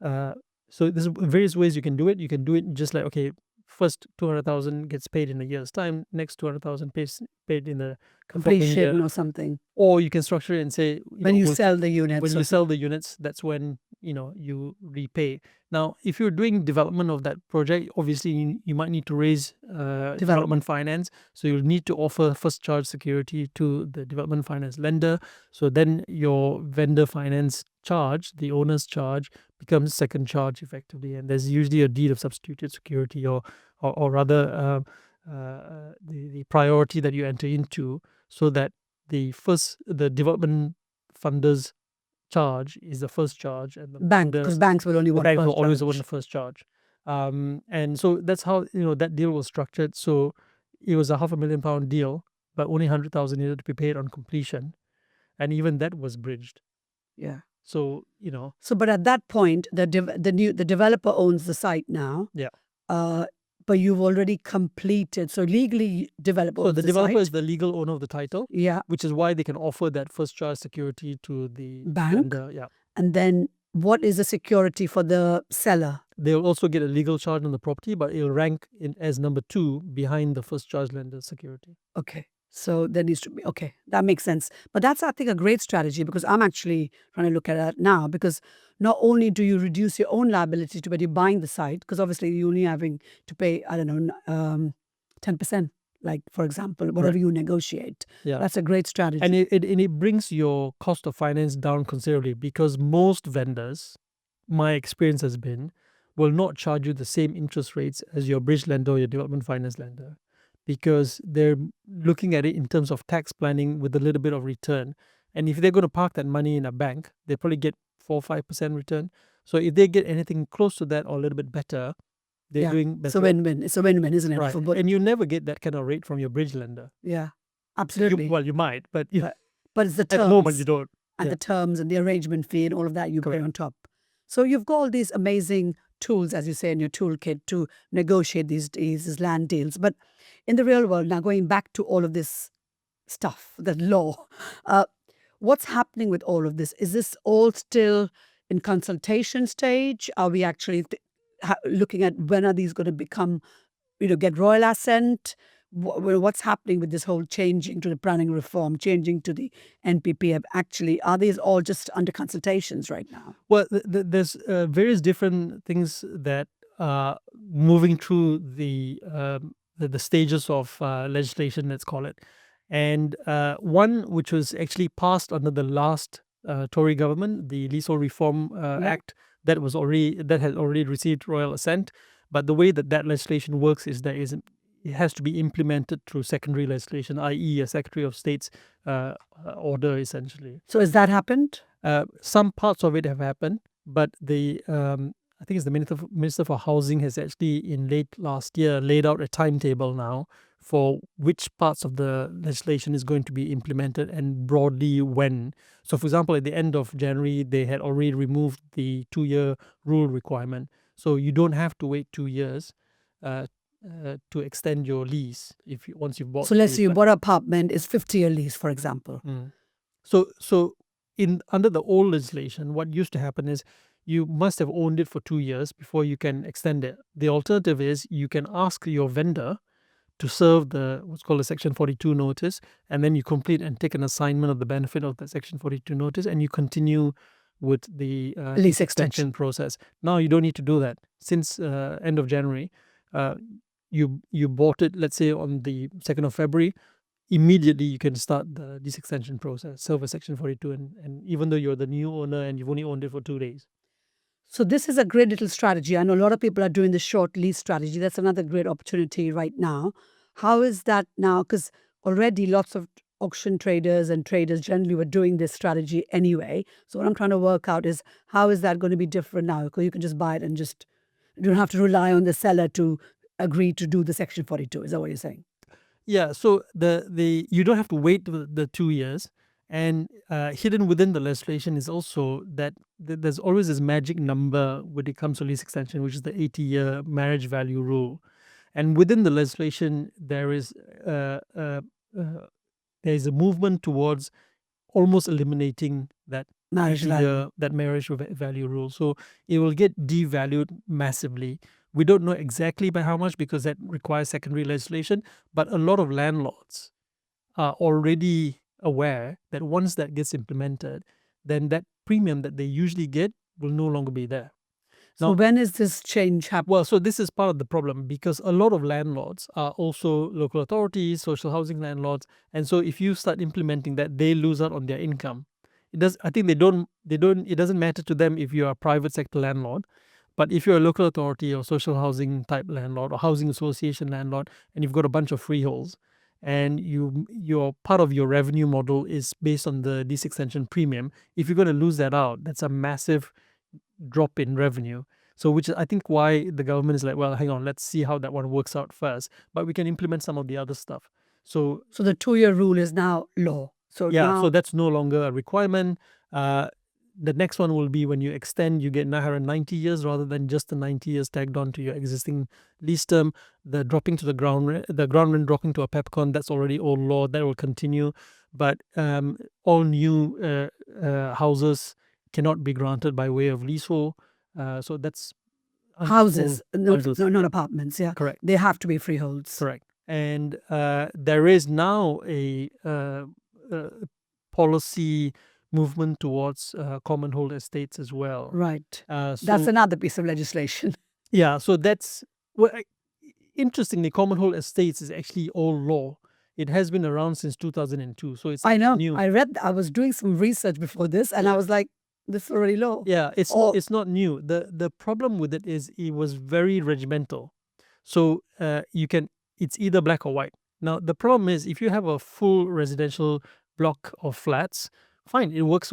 Speaker 2: So there's various ways you can do it. You can do it just like, okay, first 200,000 gets paid in a year's time, next 200,000 paid in the following year.
Speaker 1: Completion or something.
Speaker 2: Or you can structure it and say,
Speaker 1: When you sell the units.
Speaker 2: when you sell the units, that's when you repay. Now, if you're doing development of that project, obviously you might need to raise development finance. So you'll need to offer first charge security to the development finance lender. So then your vendor finance charge, the owner's charge, becomes second charge effectively, and there's usually a deed of substituted security, or rather the priority that you enter into, so that the development funder's charge is the first charge, and
Speaker 1: bank, because banks will only
Speaker 2: the
Speaker 1: want
Speaker 2: bank will
Speaker 1: first
Speaker 2: always
Speaker 1: charge.
Speaker 2: want the first charge. And so that's how that deal was structured. So it was a £500,000 deal, but only 100,000 needed to be paid on completion, and even that was bridged.
Speaker 1: Yeah.
Speaker 2: So
Speaker 1: So, but at that point, the developer owns the site now.
Speaker 2: Yeah.
Speaker 1: But you've already completed. So legally, developer.
Speaker 2: So
Speaker 1: owns
Speaker 2: the developer
Speaker 1: site.
Speaker 2: is the legal owner of the title.
Speaker 1: Yeah.
Speaker 2: Which is why they can offer that first charge security to the
Speaker 1: Bank.
Speaker 2: vendor. Yeah.
Speaker 1: And then what is the security for the seller?
Speaker 2: They'll also get a legal charge on the property, but it'll rank in as number 2 behind the first charge lender security.
Speaker 1: Okay. So there needs to be, okay, that makes sense. But that's, I think, a great strategy, because I'm actually trying to look at that now, because not only do you reduce your own liability to when you're buying the site, because obviously you're only having to pay, I don't know, 10%, like, for example, whatever you negotiate.
Speaker 2: Yeah.
Speaker 1: That's a great strategy.
Speaker 2: And it brings your cost of finance down considerably, because most vendors, my experience has been, will not charge you the same interest rates as your bridge lender or your development finance lender, because they're looking at it in terms of tax planning with a little bit of return. And if they're going to park that money in a bank, they probably get 4 or 5% return. So if they get anything close to that or a little bit better, they're doing better.
Speaker 1: It's a win-win. It's a win-win, isn't it?
Speaker 2: Right. And you never get that kind of rate from your bridge lender.
Speaker 1: Yeah, absolutely.
Speaker 2: You might, but
Speaker 1: it's the terms.
Speaker 2: At the moment you don't.
Speaker 1: And the terms and the arrangement fee and all of that you pay on top. So you've got all these amazing tools, as you say, in your toolkit to negotiate these land deals. But in the real world, now going back to all of this stuff, the law, what's happening with all of this? Is this all still in consultation stage? Are we actually looking at when are these going to become, get royal assent? What's happening with this whole changing to the planning reform, changing to the NPP? Actually, are these all just under consultations right now?
Speaker 2: Well, there's various different things that are moving through the stages of legislation, let's call it. And one which was actually passed under the last Tory government, the Leasehold Reform Act, that had already received royal assent. But the way that legislation works is that it has to be implemented through secondary legislation, i.e. a Secretary of State's order, essentially.
Speaker 1: So has that happened?
Speaker 2: Some parts of it have happened, but I think it's the Minister for Housing has actually, in late last year, laid out a timetable now for which parts of the legislation is going to be implemented and broadly when. So, for example, at the end of January, they had already removed the 2-year rule requirement. So you don't have to wait 2 years to extend your lease once you've bought.
Speaker 1: So let's say you bought an apartment, it's 50-year lease, for example.
Speaker 2: So under the old legislation, what used to happen is you must have owned it for 2 years before you can extend it. The alternative is you can ask your vendor to serve what's called a Section 42 notice, and then you complete and take an assignment of the benefit of the Section 42 notice, and you continue with the
Speaker 1: lease extension
Speaker 2: process. Now you don't need to do that. Since end of January, you bought it, let's say on the 2nd of February, immediately you can start the lease extension process, serve a Section 42, and even though you're the new owner and you've only owned it for 2 days.
Speaker 1: So this is a great little strategy. I know a lot of people are doing the short lease strategy. That's another great opportunity right now. How is that now? Because already lots of auction traders and traders generally were doing this strategy anyway. So what I'm trying to work out is how is that going to be different now? Because you can just buy it and just you don't have to rely on the seller to agree to do the Section 42. Is that what you're saying?
Speaker 2: Yeah, so the you don't have to wait the 2 years, and hidden within the legislation is also that there's always this magic number when it comes to lease extension, which is the 80-year marriage value rule, and within the legislation uh, uh, uh, there is a movement towards almost eliminating that
Speaker 1: Marriage value.
Speaker 2: that marriage value rule. So it will get devalued massively. We don't know exactly by how much because that requires secondary legislation, but a lot of landlords are already aware that once that gets implemented, then that premium that they usually get will no longer be there.
Speaker 1: So when is this change happening?
Speaker 2: Well, so this is part of the problem because a lot of landlords are also local authorities, social housing landlords, and so if you start implementing that, they lose out on their income. It does. I think they don't. It doesn't matter to them if you're a private sector landlord, but if you're a local authority or social housing type landlord or housing association landlord, and you've got a bunch of freeholds, and your part of your revenue model is based on the lease extension premium, if you're going to lose that out, that's a massive drop in revenue. So, which is, I think, why the government is like, well, hang on, let's see how that one works out first, but we can implement some of the other stuff. So,
Speaker 1: So the 2-year rule is now law. So
Speaker 2: yeah,
Speaker 1: now
Speaker 2: so that's no longer a requirement. The next one will be when you extend, you get 990 years rather than just the 90 years tagged on to your existing lease term. The dropping to the ground rent dropping to a peppercorn, that's already old law. That will continue. But all new houses cannot be granted by way of leasehold. So that's
Speaker 1: houses,
Speaker 2: houses.
Speaker 1: not apartments. Yeah,
Speaker 2: Correct.
Speaker 1: they have to be freeholds.
Speaker 2: Correct. And there is now a policy movement towards common hold estates as well.
Speaker 1: Right. That's
Speaker 2: So
Speaker 1: another piece of legislation.
Speaker 2: yeah, so that's interestingly, common hold estates is actually old law. It has been around since 2002, so it's
Speaker 1: I know.
Speaker 2: new.
Speaker 1: I was doing some research before this, and I was like, this is already law.
Speaker 2: Yeah,
Speaker 1: Or-
Speaker 2: it's not new. The problem with it is it was very regimental. So it's either black or white. Now the problem is if you have a full residential block of flats, fine, it works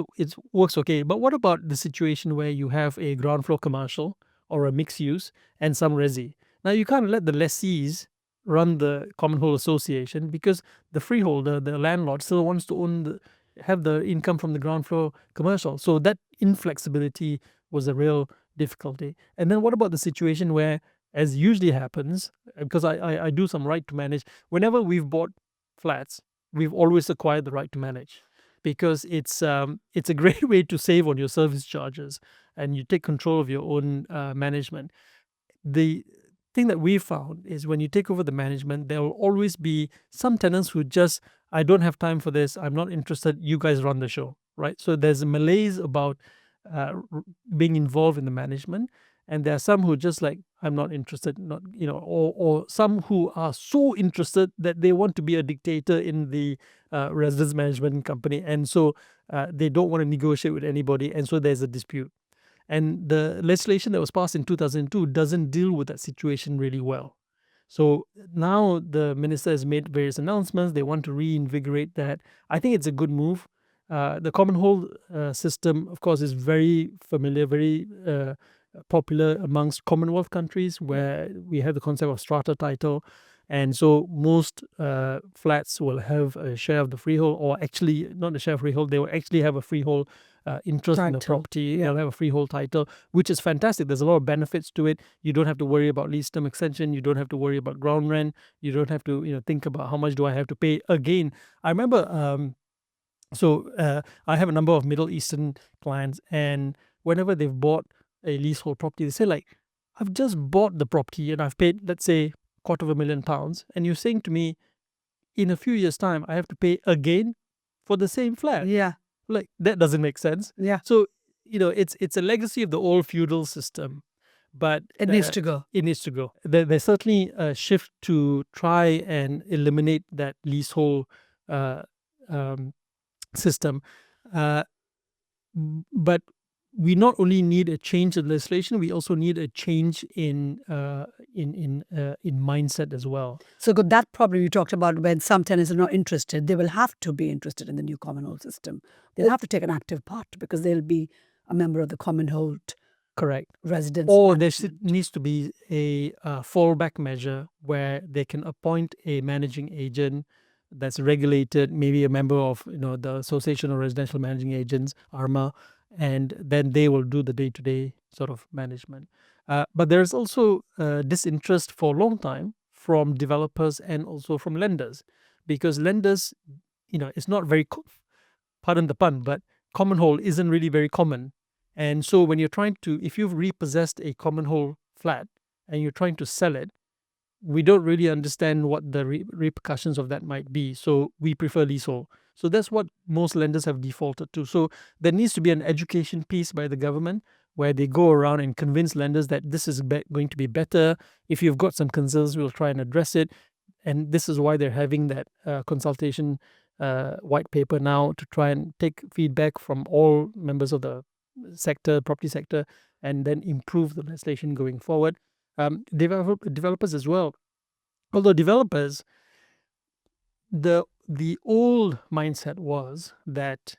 Speaker 2: okay. But what about the situation where you have a ground floor commercial or a mixed use and some resi? Now you can't let the lessees run the common hold association because the freeholder, the landlord, still wants to have the income from the ground floor commercial. So that inflexibility was a real difficulty. And then what about the situation where, as usually happens, because I do some right to manage, whenever we've bought flats, we've always acquired the right to manage because it's a great way to save on your service charges and you take control of your own management. The thing that we found is when you take over the management, there will always be some tenants who just, I don't have time for this, I'm not interested, you guys run the show, right? So there's a malaise about being involved in the management, and there are some who just like, I'm not interested, not or some who are so interested that they want to be a dictator in the residence management company, and so they don't want to negotiate with anybody, and so there's a dispute. And the legislation that was passed in 2002 doesn't deal with that situation really well. So now the minister has made various announcements. They want to reinvigorate that. I think it's a good move. The common hold system, of course, is very familiar, very popular amongst Commonwealth countries where we have the concept of strata title. And so most flats will have a share of the freehold, or actually not a share of freehold, they will actually have a freehold interest in the
Speaker 1: Title,
Speaker 2: property.
Speaker 1: yeah.
Speaker 2: They'll have a freehold title, which is fantastic. There's a lot of benefits to it. You don't have to worry about lease term extension. You don't have to worry about ground rent. You don't have to think about how much do I have to pay. Again, I remember I have a number of Middle Eastern clients, and whenever they've bought a leasehold property, they say like, I've just bought the property and I've paid, let's say, £250,000, and you're saying to me, in a few years' time, I have to pay again for the same flat.
Speaker 1: Yeah.
Speaker 2: Like, that doesn't make sense.
Speaker 1: Yeah.
Speaker 2: So, it's a legacy of the old feudal system, but
Speaker 1: It needs to go.
Speaker 2: It needs to go. There's certainly a shift to try and eliminate that leasehold um, system. But we not only need a change in legislation, we also need a change in mindset as well.
Speaker 1: So that problem you talked about, when some tenants are not interested, they will have to be interested in the new common hold system. They'll have to take an active part because they'll be a member of the common hold.
Speaker 2: Correct.
Speaker 1: Residence.
Speaker 2: Or there needs to be a fallback measure where they can appoint a managing agent that's regulated, maybe a member of the Association of Residential Managing Agents, ARMA, and then they will do the day-to-day sort of management. But there's also disinterest for a long time from developers and also from lenders, because lenders, it's not very, pardon the pun, but common hold isn't really very common. And so when you're if you've repossessed a common hold flat and you're trying to sell it, we don't really understand what the repercussions of that might be. So we prefer leasehold. So that's what most lenders have defaulted to. So there needs to be an education piece by the government where they go around and convince lenders that this is going to be better. If you've got some concerns, we'll try and address it. And this is why they're having that consultation white paper now, to try and take feedback from all members of the property sector, and then improve the legislation going forward. Developers as well. Although developers, the old mindset was that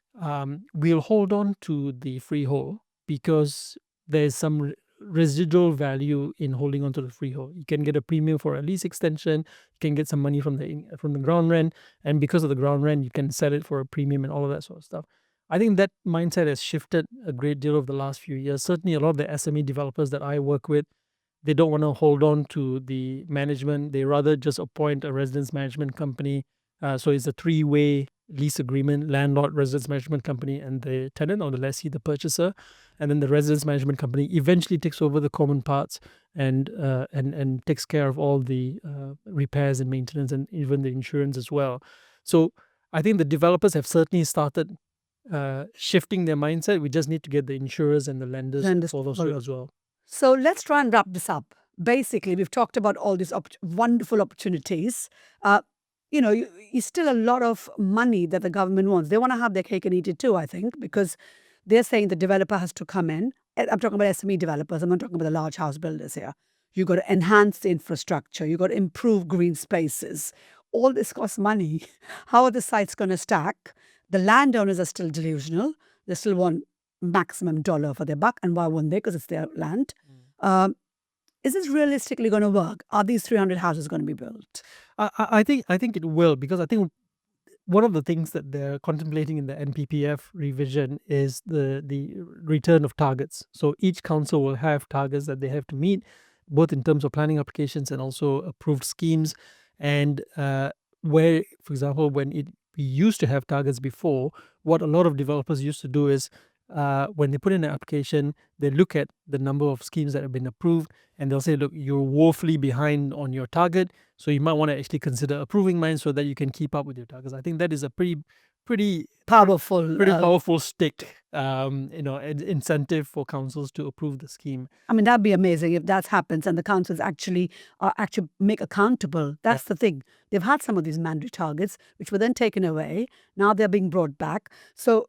Speaker 2: we'll hold on to the freehold because there's some residual value in holding on to the freehold. You can get a premium for a lease extension, you can get some money from the ground rent, and because of the ground rent, you can sell it for a premium and all of that sort of stuff. I think that mindset has shifted a great deal over the last few years. Certainly a lot of the SME developers that I work with, they don't want to hold on to the management. They rather just appoint a residence management company. So it's a three-way lease agreement: landlord, residence management company, and the tenant, or the lessee, the purchaser. And then the residence management company eventually takes over the common parts and takes care of all the repairs and maintenance, and even the insurance as well. So I think the developers have certainly started shifting their mindset. We just need to get the insurers and the lenders to follow suit as well.
Speaker 1: So let's try and wrap this up. Basically, we've talked about all these wonderful opportunities. It's still a lot of money that the government wants. They want to have their cake and eat it too, I think, because they're saying the developer has to come in. I'm talking about SME developers. I'm not talking about the large house builders here. You've got to enhance the infrastructure. You've got to improve green spaces. All this costs money. How are the sites going to stack? The landowners are still delusional. They still want maximum dollar for their buck. And why wouldn't they? Because it's their land. Is this realistically going to work? Are these 300 houses going to be built?
Speaker 2: I think it will, because I think one of the things that they're contemplating in the NPPF revision is the return of targets. So each council will have targets that they have to meet, both in terms of planning applications and also approved schemes. And where, for example, we used to have targets before, what a lot of developers used to do is, when they put in an application, they look at the number of schemes that have been approved, and they'll say, look, you're woefully behind on your target, so you might want to actually consider approving mine so that you can keep up with your targets. I think that is a pretty powerful stick, incentive for councils to approve the scheme.
Speaker 1: I mean, that'd be amazing if that happens and the councils actually make accountable. That's the thing. They've had some of these mandatory targets, which were then taken away. Now they're being brought back. So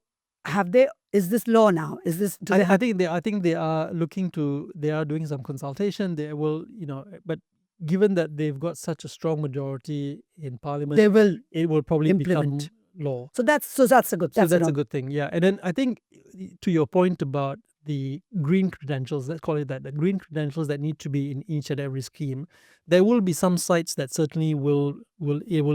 Speaker 1: is this law now? Is this?
Speaker 2: I think they are they are doing some consultation. They will, but given that they've got such a strong majority in Parliament, it will probably
Speaker 1: implement.
Speaker 2: Become law.
Speaker 1: So that's a good.
Speaker 2: That's a good thing. Yeah, and then I think, to your point about the green credentials, let's call it that, the green credentials that need to be in each and every scheme, there will be some sites that certainly will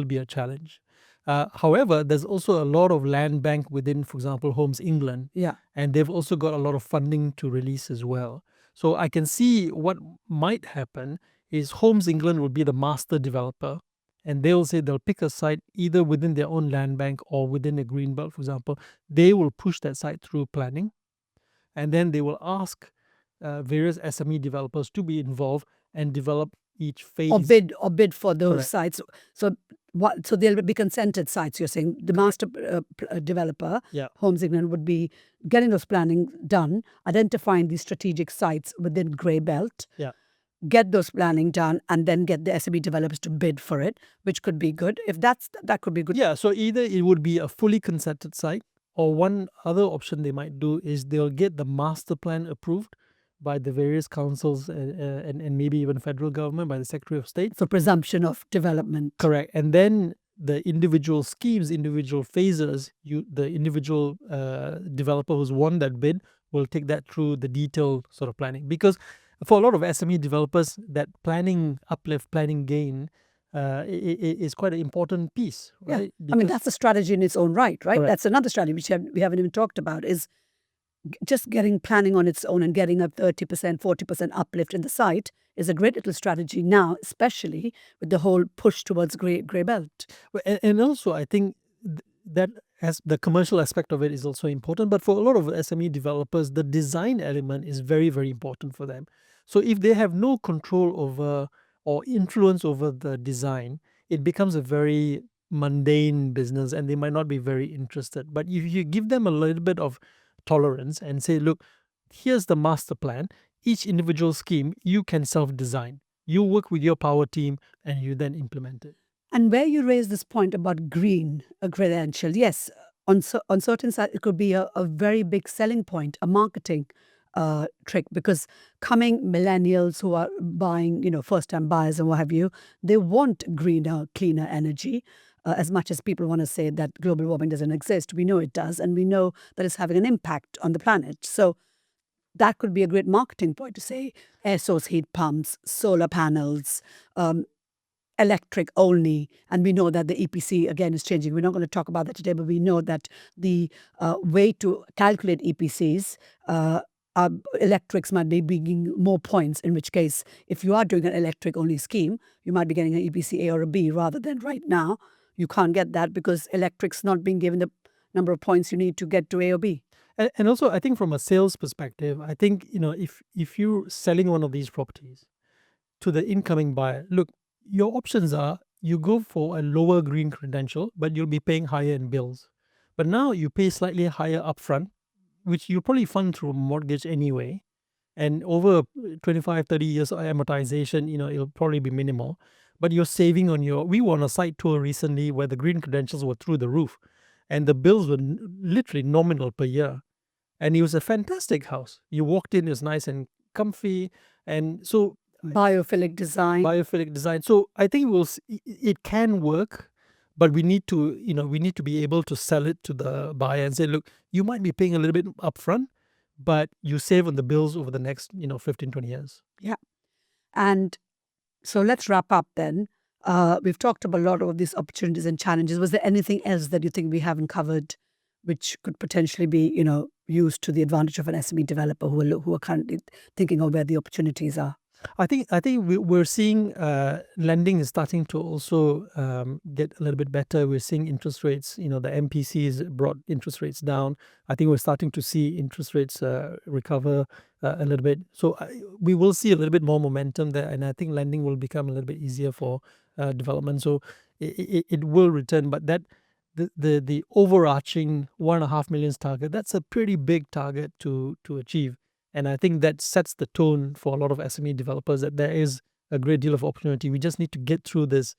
Speaker 2: be a challenge. However, there's also a lot of land bank within, for example, Homes England.
Speaker 1: Yeah.
Speaker 2: And they've also got a lot of funding to release as well. So I can see what might happen is Homes England will be the master developer, and they'll say they'll pick a site either within their own land bank or within a green belt, for example. They will push that site through planning, and then they will ask various SME developers to be involved and develop each phase.
Speaker 1: Or bid for those
Speaker 2: Correct.
Speaker 1: sites. So they'll be consented sites, you're saying. The master developer, Homes England, would be getting those planning done, identifying these strategic sites within Grey Belt, get those planning done, and then get the SME developers to bid for it, which could be good. If that could be good.
Speaker 2: Yeah, so either it would be a fully consented site, Or one other option they might do is they'll get the master plan approved by the various councils and maybe even federal government by the Secretary of State.
Speaker 1: For presumption of development.
Speaker 2: Correct. And then the individual schemes, individual phases, the individual developer who's won that bid will take that through the detailed sort of planning. Because for a lot of SME developers, that planning uplift, planning gain is quite an important piece, right?
Speaker 1: I mean, that's a strategy in its own right?
Speaker 2: Correct.
Speaker 1: That's another strategy which we haven't even talked about, is just getting planning on its own and getting a 30%, 40% uplift in the site is a great little strategy now, especially with the whole push towards grey belt.
Speaker 2: And also, I think that as the commercial aspect of it is also important. But for a lot of SME developers, the design element is very, very important for them. So if they have no control over or influence over the design, it becomes a very mundane business and they might not be very interested. But if you give them a little bit of tolerance and say, look, here's the master plan, each individual scheme you can self-design. You work with your power team and you then implement it.
Speaker 1: And where you raise this point about green, a credential, yes, on certain sides, it could be a very big selling point, a marketing trick, because coming millennials who are buying, first-time buyers and what have you, they want greener, cleaner energy. As much as people want to say that global warming doesn't exist, we know it does, and we know that it's having an impact on the planet. So that could be a great marketing point to say air source heat pumps, solar panels, electric only. And we know that the EPC, again, is changing. We're not going to talk about that today, but we know that the way to calculate EPCs, electrics might be bringing more points, in which case, if you are doing an electric only scheme, you might be getting an EPC A or a B, rather than right now, you can't get that because electric's not being given the number of points you need to get to A or B.
Speaker 2: And also, I think from a sales perspective, I think, if you're selling one of these properties to the incoming buyer, look, your options are you go for a lower green credential, but you'll be paying higher in bills. But now you pay slightly higher upfront, which you'll probably fund through a mortgage anyway. And over 25, 30 years of amortization, it'll probably be minimal. But you're saving on we were on a site tour recently where the green credentials were through the roof. And the bills were literally nominal per year. And it was a fantastic house. You walked in, it was nice and comfy. And so
Speaker 1: Biophilic design.
Speaker 2: So I think it can work, but we need to be able to sell it to the buyer and say, look, you might be paying a little bit upfront, but you save on the bills over the next 15, 20 years.
Speaker 1: Yeah. And so let's wrap up then. We've talked about a lot of these opportunities and challenges. Was there anything else that you think we haven't covered which could potentially be, used to the advantage of an SME developer who are currently thinking of where the opportunities are?
Speaker 2: I think we're seeing lending is starting to also get a little bit better. We're seeing interest rates, the MPCs brought interest rates down. I think we're starting to see interest rates recover a little bit. So we will see a little bit more momentum there, and I think lending will become a little bit easier for development. So it will return, but that the overarching 1.5 million target, that's a pretty big target to achieve. And I think that sets the tone for a lot of SME developers that there is a great deal of opportunity. We just need to get through this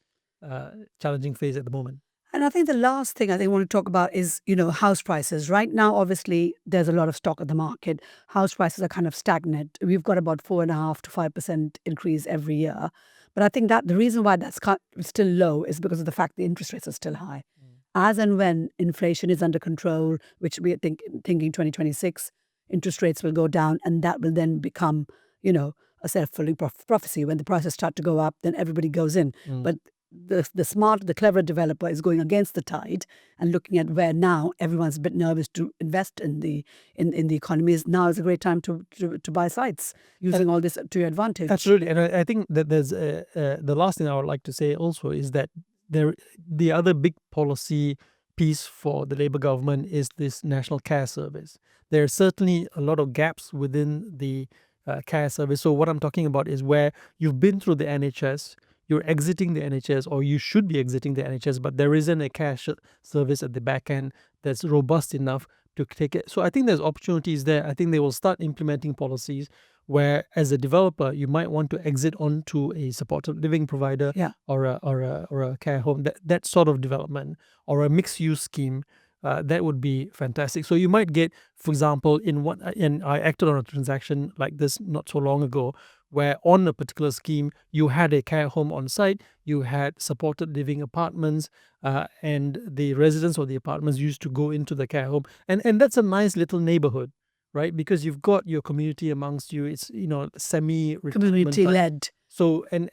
Speaker 2: challenging phase at the moment.
Speaker 1: And I think the last thing I think I want to talk about is, house prices. Right now, obviously, there's a lot of stock in the market. House prices are kind of stagnant. We've got about 4.5% to 5% increase every year. But I think that the reason why that's still low is because of the fact the interest rates are still high. As and when inflation is under control, which we are thinking 2026, interest rates will go down, and that will then become, a self-fulfilling prophecy. When the prices start to go up, then everybody goes in. But the clever developer is going against the tide and looking at where now everyone's a bit nervous to invest in the economy. Now is a great time to buy sites using all this to your advantage.
Speaker 2: Absolutely. And I think that there's the last thing I would like to say also is that the other big policy piece for the Labour government is this National Care Service. There are certainly a lot of gaps within the care service. So what I'm talking about is where you've been through the NHS, you're exiting the NHS, or you should be exiting the NHS, but there isn't a care service at the back end that's robust enough to take it. So I think there's opportunities there. I think they will start implementing policies where, as a developer, you might want to exit onto a supported living provider or a care home, that sort of development, or a mixed use scheme that would be fantastic. So you might get, for example, and I acted on a transaction like this not so long ago, where on a particular scheme, you had a care home on site, you had supported living apartments, and the residents of the apartments used to go into the care home. And that's a nice little neighborhood, right? Because you've got your community amongst you. It's, semi-retirement
Speaker 1: Community
Speaker 2: type.
Speaker 1: led.
Speaker 2: So and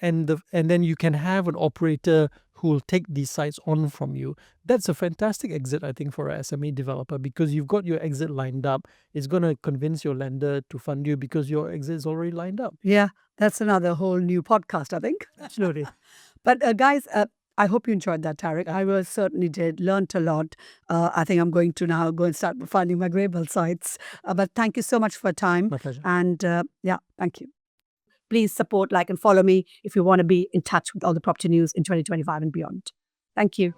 Speaker 2: then you can have an operator who will take these sites on from you. That's a fantastic exit, I think, for a SME developer, because you've got your exit lined up. It's going to convince your lender to fund you because your exit is already lined up.
Speaker 1: Yeah, that's another whole new podcast, I think.
Speaker 2: Absolutely.
Speaker 1: But guys, I hope you enjoyed that, Tariq. I certainly did. Learned a lot. I think I'm going to now go and start finding my Graybell sites. But thank you so much for your time.
Speaker 2: My pleasure.
Speaker 1: And yeah, thank you. Please support, like, and follow me if you want to be in touch with all the property news in 2025 and beyond. Thank you.